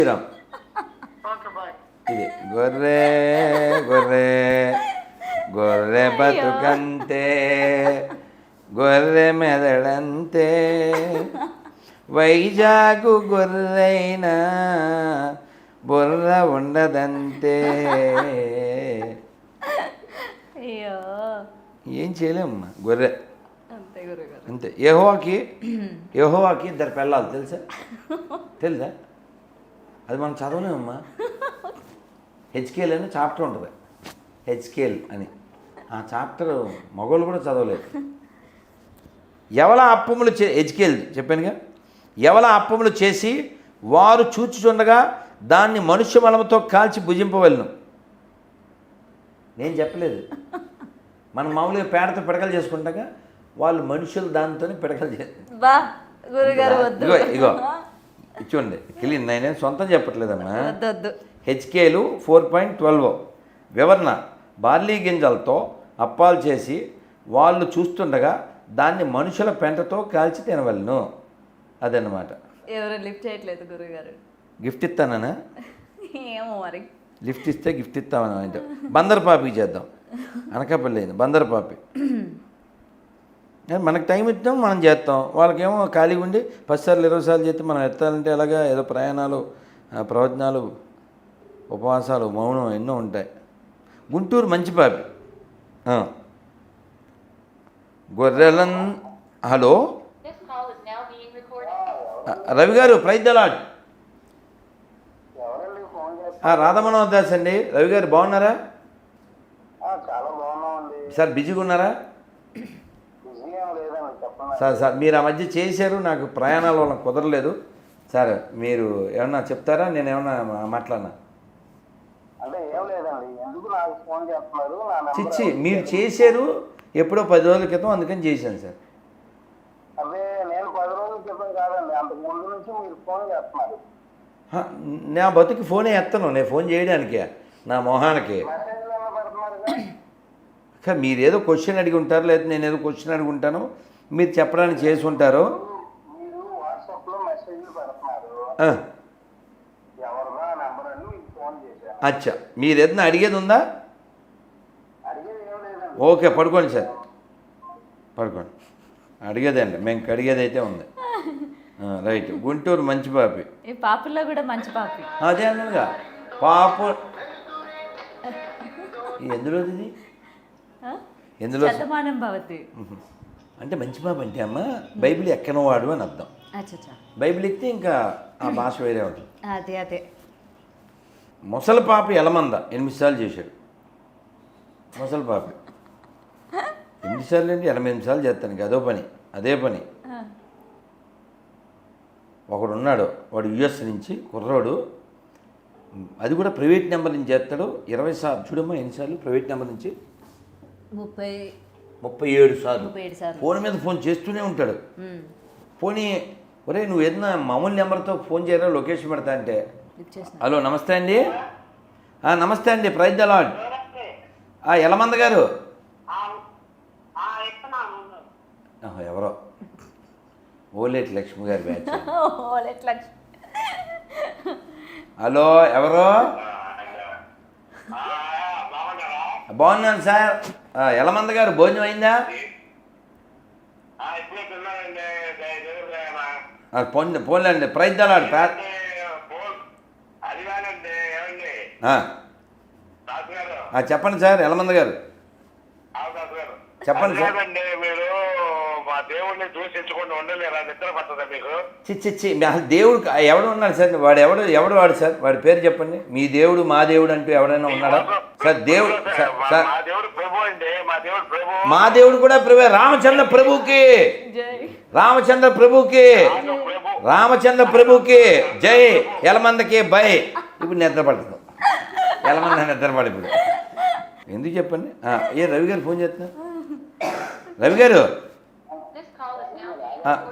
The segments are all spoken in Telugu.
శ్రీరామ్. ఇది గొర్రె గొర్రె గొర్రె బతుకంతే, గొర్రె మెదడంతే, వైజాగు గొర్రెైనా బుర్ర ఉండదంతే. అయ్యో ఏం చేయలేమ్మా, గొర్రె అంతే గురుగారు. అంతే. యెహోవాకి ఇద్దరు పెళ్ళాలి, తెలుసా? అది మనం చదవలేమమ్మా. హెచ్కేల్ అని చాప్టర్ ఉంటుంది, హెచ్కేల్ అని. ఆ చాప్టర్ మగవాళ్ళు కూడా చదవలేదు. ఎవల అప్పములు హెచ్కేల్ చెప్పానుగా. ఎవల అప్పములు చేసి వారు చూచుచుండగా దాన్ని మనుష్య మలముతో కాల్చి భుజింపవలను. నేను చెప్పలేదు. మనం మామూలుగా పేడతో పిడకలు చేసుకుంటాగా, వాళ్ళు మనుషులు దాంతోనే పిడకలు ఇగో చూడండి. క్లీన్, నేనేం సొంతం చెప్పట్లేదమ్మా. హెచ్కేలు 4.12 వివరణ. బార్లీ గింజలతో అప్పాలు చేసి వాళ్ళు చూస్తుండగా దాన్ని మనుషుల పెంటతో కాల్చి తినవలను. అదన్నమాట. ఎవరు లిఫ్ట్ చేయట్లేదు గురుగారు. గిఫ్ట్ ఇస్తానా? ఏమో మరి. లిఫ్ట్ ఇస్తే గిఫ్ట్ ఇస్తామని అంటే బందరపాపికి చేద్దాం. అనకాపల్లి అయింది బందరపాపి. మనకు టైం ఇద్దాం, మనం చేస్తాం. వాళ్ళకేమో ఖాళీగా ఉండి 10 సార్లు 20 సార్లు చేస్తే మనం ఎత్తాలంటే ఎలాగా? ఏదో ప్రయాణాలు, ప్రవచనాలు, ఉపవాసాలు, మౌనం ఎన్నో ఉంటాయి. గుంటూరు మంచి పాపి. గొర్రెలన్. హలో రవి గారు, praise the lord. Radhamanohar Das అండి. రవి గారు బాగున్నారా? సార్ బిజీగా ఉన్నారా? సార్ మీరు ఆ మధ్య చేశారు, నాకు ప్రయాణాల వల్ల కుదరలేదు. సార్ మీరు ఏమన్నా చెప్తారా? నేను ఏమన్నా మాట్లాడినా? చిచ్చి, మీరు చేశారు ఎప్పుడో 10 రోజుల క్రితం, అందుకని చేశాను సార్. నా బతుకి ఫోనే ఎత్తను, నేను ఫోన్ చేయడానికే, నా మొహానికి. మీరేదో క్వశ్చన్ అడిగి ఉంటారు, లేదా నేను ఏదో క్వశ్చన్ అడిగి ఉంటాను, మీరు చెప్పడానికి చేసి ఉంటారు. అచ్చా, మీరు ఏదైనా అడిగేది ఉందా? ఓకే, పడుకోండి సార్, పడుకోండి. అడిగేదండి, మేము కడిగేది అయితే ఉంది. రైట్. గుంటూరు మంచి పాపి. పాపుల్లో కూడా మంచి పాపి. అదే అన్నగా పాపు. ఎందులోది? ఎందులో? శతమానం భవతి అంటే మంచి పాప అంటే అమ్మ బైబిల్ ఎక్కనవాడు అని అర్థం. బైబిల్ ఎక్కితే ఇంకా ఆ భాష వేరే ఉంటుంది. అదే ముసలి పాప ఎలమంద 8 సార్లు చేశాడు. ముసలి పాప 8 సార్లు అంటే 88 సార్లు చేస్తాను. అదే పని. ఒకడు ఉన్నాడు, వాడు యుఎస్ నుంచి కుర్రోడు. అది కూడా ప్రైవేట్ నెంబర్ నుంచి చేస్తాడు. 20 సార్లు చూడమ్మా, ఎన్నిసార్లు ప్రైవేట్ నెంబర్ నుంచి? 37 సార్లు ఫోన్ మీద ఫోన్ చేస్తూనే ఉంటాడు. పోనీ ఒరే నువ్వు ఏదైనా మామూలు నెంబర్తో ఫోన్ చేయరా, లొకేషన్ పెడతా అంటే, హలో నమస్తే అండి, నమస్తే అండి, ప్రైజ్ ద లార్డ్. ఎలమంద గారు ఎవరో ఓలేటి లక్ష్మి గారి బ్యాచ్. హలో ఎవరో? బాగున్నాను సార్. ఎలమంద గారు భోజనం అయిందా? పోన్లేండి, ప్రైజ్ ద లార్డ్. చెప్పండి సార్, ఎలమంద గారు చెప్పండి సార్. చిచ్చి, దేవుడు ఎవడు ఉన్నాడు సార్? వాడు సార్, వాడి పేరు చెప్పండి. మీ దేవుడు, మా దేవుడు అంటూ ఎవడైనా ఉన్నాడా సార్? దేవుడు సార్, మా దేవుడు కూడా ప్రభు. రామచంద్ర ప్రభుకి జై, ఎలమందకి బై. ఇప్పుడు నిద్రపడుతుంది ఎలమంద, నిద్రపడి. ఇప్పుడు ఎందుకు చెప్పండి. రవి గారు ఫోన్ చేస్తున్నా. రవి గారు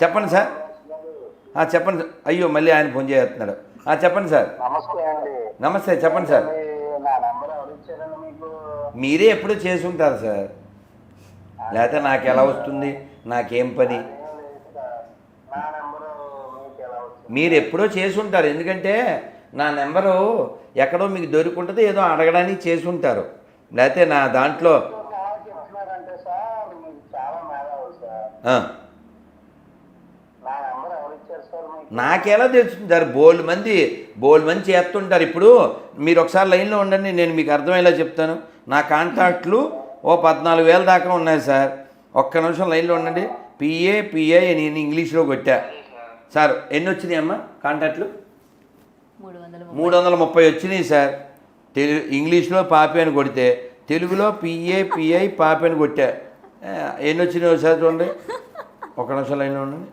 చెప్పండి సార్. చెప్పండి. అయ్యో మళ్ళీ ఆయన ఫోన్ చేస్తున్నాడు. చెప్పండి సార్. నమస్తే, చెప్పండి సార్. మీరే ఎప్పుడూ చేసి ఉంటారు సార్, లేకపోతే నాకు ఎలా వస్తుంది? నాకేం పని? మీరు ఎప్పుడో చేసి ఉంటారు. ఎందుకంటే నా నెంబరు ఎక్కడో మీకు దొరుకుంటుంది, ఏదో అడగడానికి చేసి ఉంటారు. లేకపోతే నా దాంట్లో చెప్తున్నారంటే సార్ మీకు చాలా మేధావు సార్. ఆ, నా నెంబర్ ఎవరు ఇచ్చారు సార్ మీకు? నాకెలా తెలుస్తుంది సార్? బోల్డ్ మంది చేస్తుంటారు. ఇప్పుడు మీరు ఒకసారి లైన్లో ఉండండి, నేను మీకు అర్థమయ్యేలా చెప్తాను. నా కాంటాక్ట్లు ఓ 14,000 దాకా ఉన్నాయి సార్. ఒక్క నిమిషం లైన్లో ఉండండి. పిఏ నేను ఇంగ్లీష్లో కొట్టా సార్. ఎన్ని వచ్చినాయి అమ్మా కాంటాక్ట్లు? 330 వచ్చినాయి సార్. ఇంగ్లీష్లో పాపి అని కొడితే, తెలుగులో పిఐ పాపి అని కొట్టా. ఎన్ని వచ్చినాయి సార్ చూడండి. ఒక్క నిమిషం లైన్లో ఉండండి.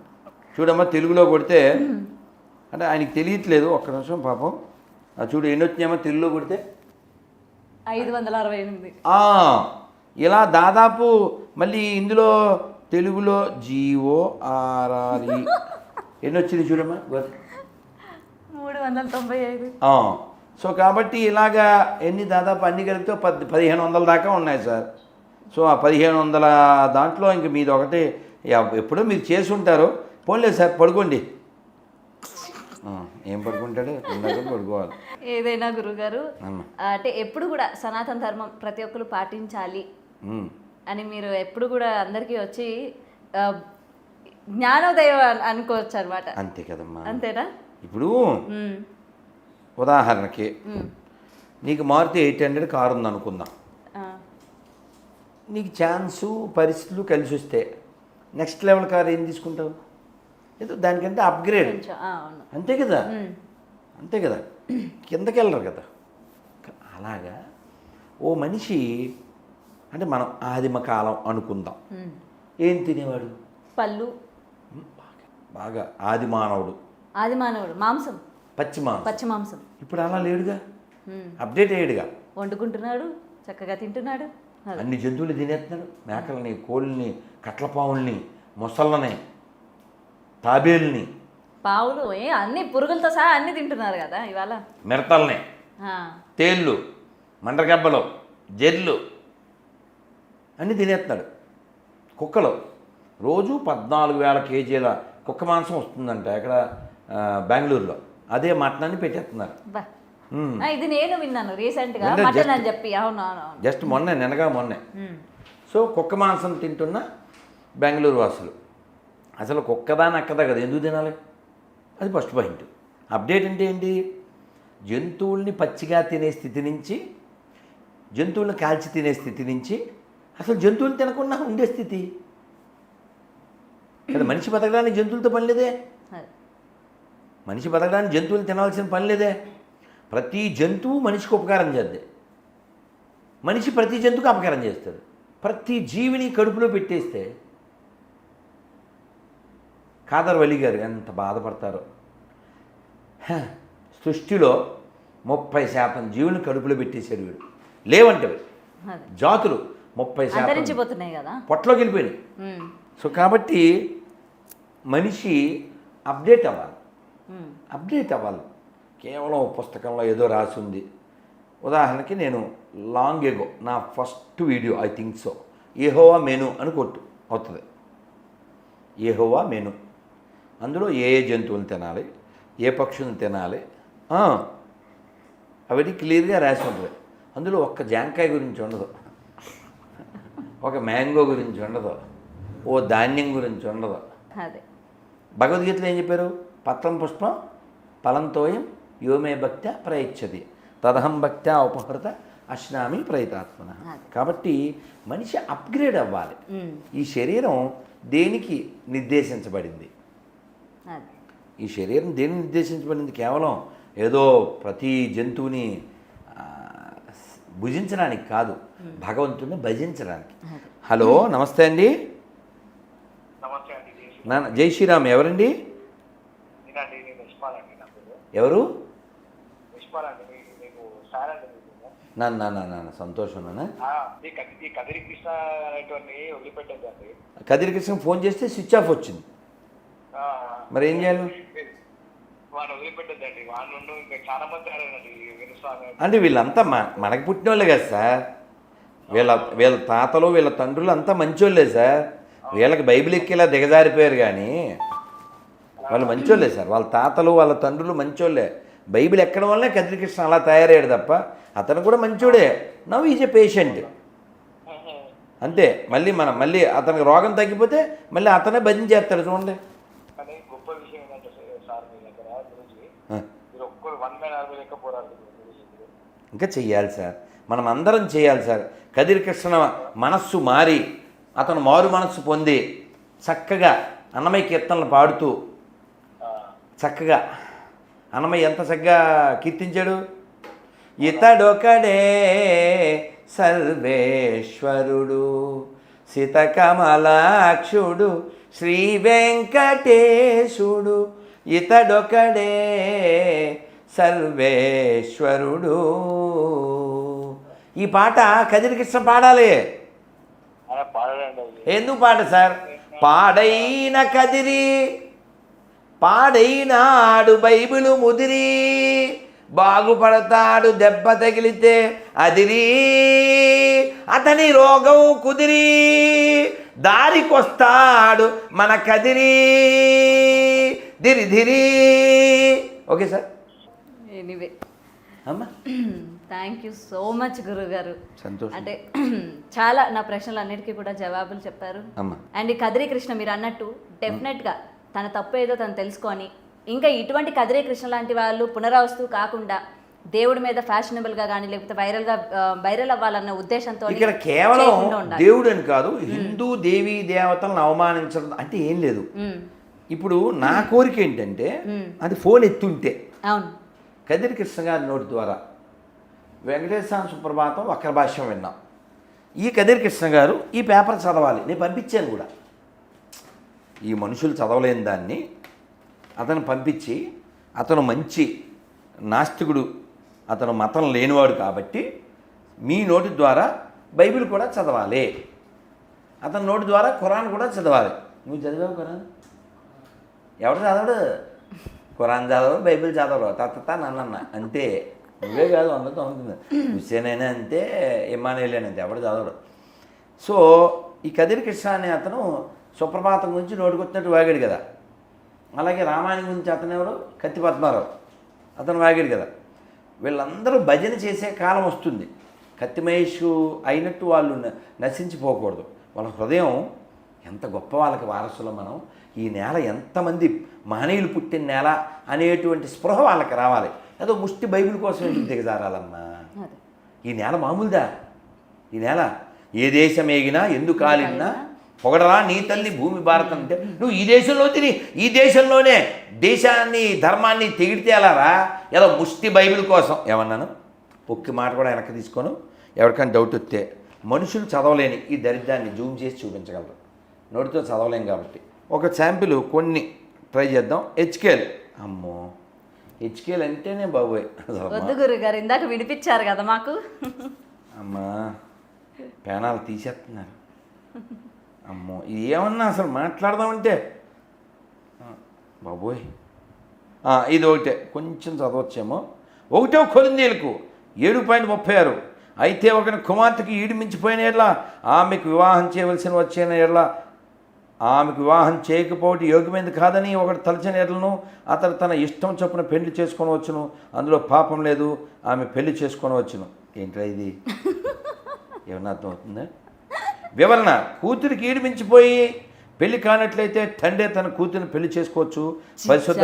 చూడమ్మా, తెలుగులో కొడితే అంటే ఆయనకి తెలియట్లేదు. ఒక్క నిమిషం పాపం. చూడు ఎన్ని వచ్చినాయమ్మా తెలుగులో కొడితే. 568. ఇలా దాదాపు మళ్ళీ ఇందులో తెలుగులో GORRE ఎన్ని వచ్చింది చూడమ్మా. 395. సో కాబట్టి ఇలాగా ఎన్ని దాదాపు అన్ని కలిపితే 1,500 దాకా ఉన్నాయి సార్. సో ఆ 1,500 దాంట్లో ఇంక మీది ఒకటి ఎప్పుడో మీరు చేసి ఉంటారు. పోలేదు సార్, పడుకోండి. ఏం పడుకుంటాడు? పడుకోవాలి. ఏదైనా గురుగారు అంటే ఎప్పుడు కూడా సనాతన ధర్మం ప్రతి ఒక్కరు పాటించాలి అని మీరు ఎప్పుడు కూడా అందరికీ వచ్చి జ్ఞానోదయం అనుకోవచ్చు అనమాట. అంతే కదమ్మా. అంతేనా? ఇప్పుడు ఉదాహరణకి నీకు మారుతి 800 కారు ఉంది అనుకుందాం. నీకు ఛాన్సు పరిస్థితులు కలిసి వస్తే నెక్స్ట్ లెవెల్ కారు ఏం తీసుకుంటావు? ఏదో దానికంటే అప్గ్రేడ్. అంతే కదా, అంతే కదా, కిందకి వెళ్ళరు కదా. అలాగా ఓ మనిషి అంటే మనం ఆదిమ కాలం అనుకుందాం. ఏం తినేవాడు? పళ్ళు. బాగా ఆది మానవుడు మాంసం, పచ్చి మాంసం. ఇప్పుడు అలా లేడుగా, అప్డేట్ అయ్యాడుగా. వండుకుంటున్నాడు, చక్కగా తింటున్నాడు. అన్ని జంతువులు తినేస్తున్నాడు. మేకల్ని, కోళ్ళని, కట్లపావుల్ని, మొసళ్ళని, తాబేల్ని, పావులు, అన్ని పురుగులతో సహా అన్ని తింటున్నారు కదా ఇవాళ. మిడతల్ని, తేళ్ళు, మండ్రగబ్బలు, జెర్లు అన్నీ తినేస్తున్నాడు. కుక్కలు రోజు 14,000 కేజీల కుక్క మాంసం వస్తుందంట ఇక్కడ బెంగళూరులో. అదే మటనాన్ని పెట్టేస్తున్నారు. ఇది నేను విన్నాను రీసెంట్గా, మటన్ అని చెప్పి. అవును, జస్ట్ మొన్నే. సో కుక్క మాంసం తింటున్న బెంగళూరు వాసులు. అసలు కుక్కదా నక్కదా కదా, ఎందుకు తినాలి? అది ఫస్ట్ పాయింట్. అప్డేట్ అంటే ఏంటి? జంతువుల్ని పచ్చిగా తినే స్థితి నుంచి, జంతువులను కాల్చి తినే స్థితి నుంచి అసలు జంతువులు తినకుండా ఉండే స్థితి కదా. మనిషి బతకడానికి జంతువులతో పని లేదే. మనిషి బతకడానికి జంతువులు తినాల్సిన పని లేదే. ప్రతి జంతువు మనిషికి ఉపకారం చేద్దే, మనిషి ప్రతి జంతువుకి అపకారం చేస్తాడు. ప్రతి జీవిని కడుపులో పెట్టేస్తే ఖాదర్ వలి గారు ఎంత బాధపడతారో. సృష్టిలో 30% జీవులను కడుపులో పెట్టేశాడు వీడు. లేవంటే జాతులు 30% కదా, పొట్టలోకి వెళ్ళిపోయినాయి. సో కాబట్టి మనిషి అప్డేట్ అవ్వాలి. కేవలం పుస్తకంలో ఏదో రాసి ఉంది. ఉదాహరణకి నేను లాంగ్ ఎగో నా first video I think so, Jehovah menu అని కొట్టు అవుతుంది. యెహోవా మెను, అందులో ఏ జంతువులు తినాలి, ఏ పక్షులను తినాలి అవన్నీ క్లియర్గా రాసి ఉంటుంది. అందులో ఒక్క జాంకాయ గురించి ఉండదు, ఒక మ్యాంగో గురించి ఉండదు, ఓ ధాన్యం గురించి ఉండదు. భగవద్గీతలో ఏం చెప్పారు? పత్రం పుష్పం ఫలంతోయం యోమే భక్త్యా ప్రయచ్చతి తదహం భక్త్యా ఉపహృత అశ్నామి ప్రయతాత్మన. కాబట్టి మనిషి అప్గ్రేడ్ అవ్వాలి. ఈ శరీరం దేనికి నిర్దేశించబడింది? ఈ శరీరం దేనికి నిర్దేశించబడింది? కేవలం ఏదో ప్రతి జంతువుని భుజించడానికి కాదు, భగవంతుని భజించడానికి. హలో, నమస్తే అండి. జై శ్రీరామ్. ఎవరండి? ఎవరు? నాన్న సంతోషం. కదిరి కృష్ణ ఫోన్ చేస్తే స్విచ్ ఆఫ్ వచ్చింది. మరి ఏం చేయాలి? అంటే వీళ్ళంతా మనకి పుట్టిన వాళ్ళే కదా సార్. వీళ్ళ తాతలు వీళ్ళ తండ్రులు అంతా మంచోళ్ళే సార్. వీళ్ళకి బైబిల్ ఎక్కేలా దిగజారిపోయారు కానీ వాళ్ళు మంచోళ్ళే సార్. వాళ్ళ తాతలు వాళ్ళ తండ్రులు మంచోళ్ళే. బైబిల్ ఎక్కడం వల్లనే కదిరి కృష్ణ అలా తయారయ్యాడు తప్ప అతను కూడా మంచోడే. నవ్ ఈజ్ ఎ పేషెంట్ అంతే. మళ్ళీ అతనికి రోగం తగ్గిపోతే మళ్ళీ అతనే భజన చేస్తాడు చూడండి. కానీ గొప్ప విషయం ఏంటంటే సార్ మీ దగ్గర గురించి మీరు ఒక్కరు 1 మ్యాన్ ఆర్మీ లెక్క పోరాడుతున్నారు. ఇంకా చెయ్యాలి సార్, మనం అందరం చేయాలి సార్. కదిరి కృష్ణ మనస్సు మారి అతను మారు మనస్సు పొంది చక్కగా అన్నమయ్య కీర్తనలు పాడుతూ చక్కగా అన్నమయ్య ఎంత చక్కగా కీర్తించాడు. ఇతడొకడే సర్వేశ్వరుడు సితకమలాక్షుడు శ్రీ వెంకటేశుడు ఇతడొకడే సర్వేశ్వరుడు. ఈ పాట కదిరి కృష్ణ పాడాలి. ఆయన పాడండి అది. ఎందుకు పాట సార్? పాడైన కదిరి పాడైనాడు బైబిలు ముదిరి బాగుపడతాడు దెబ్బ తగిలితే అదిరి అతని రోగం కుదిరి దారికొస్తాడు మన కదిరి ధిరి ధిరి. Okay sir. ఎనీవే అమ్మా థ్యాంక్ యూ సో మచ్ గురుగారు. సంతోషం. అంటే చాలా నా ప్రశ్నలన్నిటికీ కూడా జవాబులు చెప్పారు. అమ్మా అండ్ ఈ కదిరి కృష్ణ మీరు అన్నట్టు డెఫినెట్గా తన తప్పు ఏదో తను తెలుసుకొని ఇంకా ఇటువంటి కదిరి కృష్ణ లాంటి వాళ్ళు పునరావస్తు కాకుండా దేవుడి మీద ఫ్యాషనబుల్గా కానీ లేకపోతే వైరల్ అవ్వాలన్న ఉద్దేశంతో ఇక్కడ కేవలం దేవుడు అని కాదు, హిందూ దేవీ దేవతలను అవమానించడం అంటే ఏం లేదు. ఇప్పుడు నా కోరిక ఏంటంటే అది ఫోన్ ఎత్తుంటే అవును కదిరి కృష్ణ గారి నోటి ద్వారా వెంకటేశ్వర సుప్రభాతం వక్ర భాష్యం విన్నాం. ఈ కదిరి కృష్ణ గారు ఈ పేపర్ చదవాలి, నేను పంపించాను కూడా. ఈ మనుషులు చదవలేని దాన్ని అతను పంపించి, అతను మంచి నాస్తికుడు, అతను మతం లేనివాడు కాబట్టి మీ నోటి ద్వారా బైబిల్ కూడా చదవాలి, అతని నోటి ద్వారా ఖురాన్ కూడా చదవాలి. నువ్వు చదివావు ఖురాన్? ఎవరు చదవడు? ఖురాన్ చదవరు, బైబిల్ చదవరు, తత్త నన్న అంతే. నువ్వే కాదు అందరితో ఉంటుంది. హుస్సేన్ అయినా అంతే, ఇమానుయేల్ అయినా అంతే, ఎవడు చదవడు. సో ఈ కదిరి కృష్ణ అనే అతను సుప్రభాతం గురించి నోటికొచ్చినట్టు వాగాడు కదా. అలాగే రామాయణం గురించి అతను ఎవరు? కత్తి పద్మారావు, అతను వాగాడు కదా. వీళ్ళందరూ భజన చేసే కాలం వస్తుంది. కత్తి మహేష్ అయినట్టు వాళ్ళు నశించిపోకూడదు. వాళ్ళ హృదయం ఎంత గొప్ప, వాళ్ళకి వారసులు మనం. ఈ నేల ఎంతమంది మహనీయులు పుట్టిన నేల అనేటువంటి స్పృహ వాళ్ళకి రావాలి. ఏదో ముష్టి బైబిల్ కోసం ఎందుకు దిగజారాలమ్మా? ఈ నేల మామూలుదా? ఈ నేల ఏ దేశం ఏగినా ఎందుకు కాలినా పొగడరా నీ తల్లి భూమి భారతం అంటే నువ్వు ఈ దేశంలో తిని ఈ దేశంలోనే దేశాన్ని ధర్మాన్ని తెగిడితే ఎలారా? ఏదో ముష్టి బైబిల్ కోసం ఏమన్నాను? ఒక్క మాట కూడా వెనక్కి తీసుకోను. ఎవరికైనా డౌట్ వస్తే మనుషులు చదవలేని ఈ దరిద్రాన్ని జూమ్ చేసి చూపించగలరు, నోటితో చదవలేం కాబట్టి. ఒక శాంపిల్ కొన్ని ట్రై చేద్దాం. హెచ్కేఎల్. అమ్మో హెచ్కేఎల్ అంటేనే బాబోయ్. వద్దు గురుగారు, ఇందాక వినిపించారు కదా మాకు. అమ్మా పేనాలు తీసేస్తున్నారు. అమ్మో ఇది ఏమన్నా అసలు మాట్లాడదామంటే బాబోయ్. ఇది ఒకటే కొంచెం చదవచ్చేమో. 1వ కొరింథీయులకు 7:36 అయితే ఒకని కుమార్తెకి ఈడు మించిపోయిన ఎడ్ల ఆమెకు వివాహం చేయవలసిన వచ్చిన ఎడ్ల ఆమెకు వివాహం చేయకపోవడం యోగ్యమైనది కాదని ఒకటి తలచిన ఎడ్లను అతడు తన ఇష్టం చొప్పున పెళ్లి చేసుకొనవచ్చును, అందులో పాపం లేదు, ఆమె పెళ్లి చేసుకొనవచ్చును. ఏంట్రా ఇది? ఏమన్నా అర్థమవుతుందా? వివరణ: కూతురికి ఈడు మించిపోయి పెళ్లి కానట్లయితే తండ్రి తన కూతురిని పెళ్లి చేసుకోవచ్చు. పరిశుద్ధ